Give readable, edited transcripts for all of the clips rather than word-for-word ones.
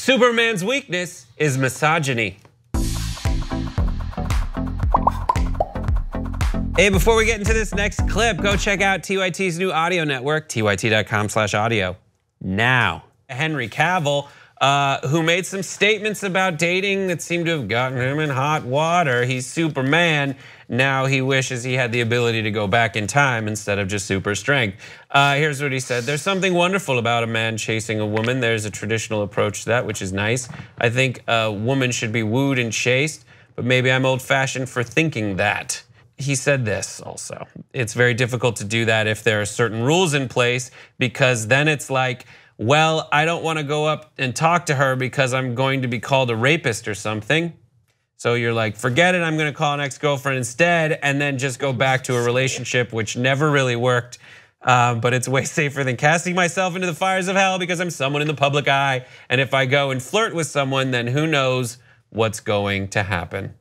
Superman's weakness is misogyny. Hey, before we get into this next clip, go check out TYT's new audio network, tyt.com/audio. Now, Henry Cavill, who made some statements about dating that seemed to have gotten him in hot water. He's Superman. Now he wishes he had the ability to go back in time instead of just super strength. Here's what he said. There's something wonderful about a man chasing a woman. There's a traditional approach to that, which is nice. I think a woman should be wooed and chased, but maybe I'm old-fashioned for thinking that. He said this also. It's very difficult to do that if there are certain rules in place, because then it's like, well, I don't want to go up and talk to her because I'm going to be called a rapist or something. So you're like, forget it, I'm going to call an ex-girlfriend instead, and then just go back to a relationship which never really worked. But it's way safer than casting myself into the fires of hell because I'm someone in the public eye. And if I go and flirt with someone, then who knows what's going to happen.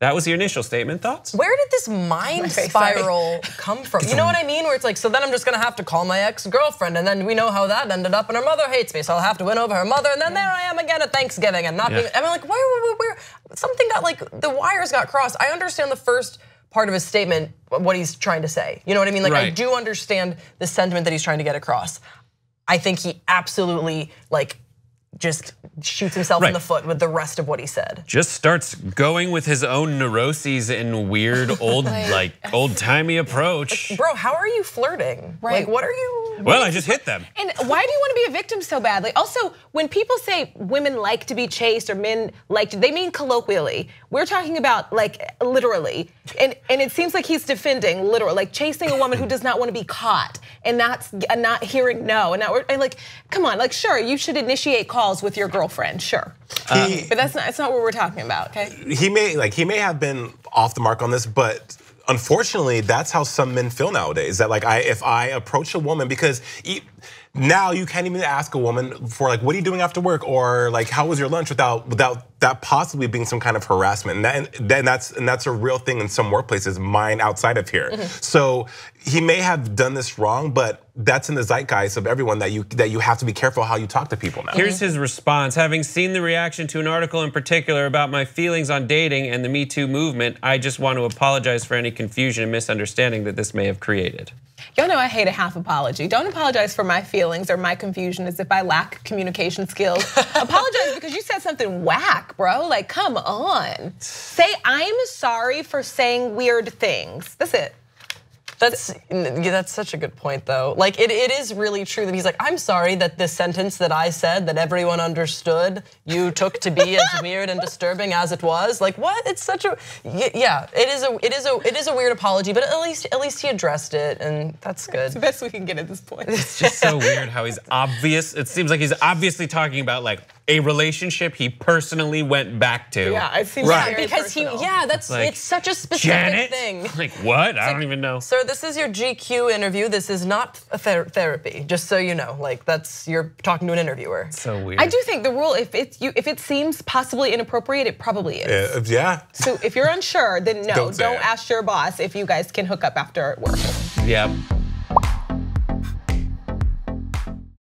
That was your initial statement. Thoughts? Where did this mind spiral come from? You know what I mean? Where it's like, so then I'm just gonna have to call my ex-girlfriend, and then we know how that ended up, and her mother hates me, so I'll have to win over her mother, and then there I am again at Thanksgiving, and not being, I'm like, where, something got like, the wires got crossed. I understand the first part of his statement, what he's trying to say. You know what I mean? Like, I do understand the sentiment that he's trying to get across. I think he absolutely just shoots himself in the foot with the rest of what he said. Just starts going with his own neuroses and weird old old-timey approach. Bro, how are you flirting? Like, what are you? Well, I just hit them. And why do you want to be a victim so badly? Also, when people say women like to be chased or men like to, they mean colloquially. We're talking about like literally. And it seems like he's defending literal, like chasing a woman who does not want to be caught. And that's not hearing no. And now we're like, come on, like sure, you should initiate calls with your girlfriend, sure. But that's not what we're talking about, okay? He may have been off the mark on this, but unfortunately, that's how some men feel nowadays. That if I approach a woman, because now you can't even ask a woman for like, what are you doing after work, or like, how was your lunch, without that possibly being some kind of harassment. And that's a real thing in some workplaces, mine outside of here. So he may have done this wrong, but that's in the zeitgeist of everyone that you have to be careful how you talk to people now. Here's his response. Having seen the reaction to an article in particular about my feelings on dating and the Me Too movement, I just want to apologize for any confusion and misunderstanding that this may have created. Y'all know I hate a half apology. Don't apologize for my feelings or my confusion as if I lack communication skills. Apologize because you said something whack, bro. Like, come on. Say, I'm sorry for saying weird things. That's it. That's such a good point, though. Like, it is really true that he's like, I'm sorry that the sentence that I said that everyone understood you took to be as weird and disturbing as it was. Like, what? It's such a it is a weird apology, but at least he addressed it, and that's good. It's the best we can get at this point. It's just so weird how he's obvious. It seems like he's obviously talking about like a relationship he personally went back to. Yeah, it seems right because it's such a specific thing. Like what? I don't even know. Sir, this is your GQ interview. This is not a therapy. Just so you know, like you're talking to an interviewer. So weird. I do think the rule, if it seems possibly inappropriate, it probably is. Yeah. So if you're unsure, then no, don't ask your boss if you guys can hook up after work. Yep.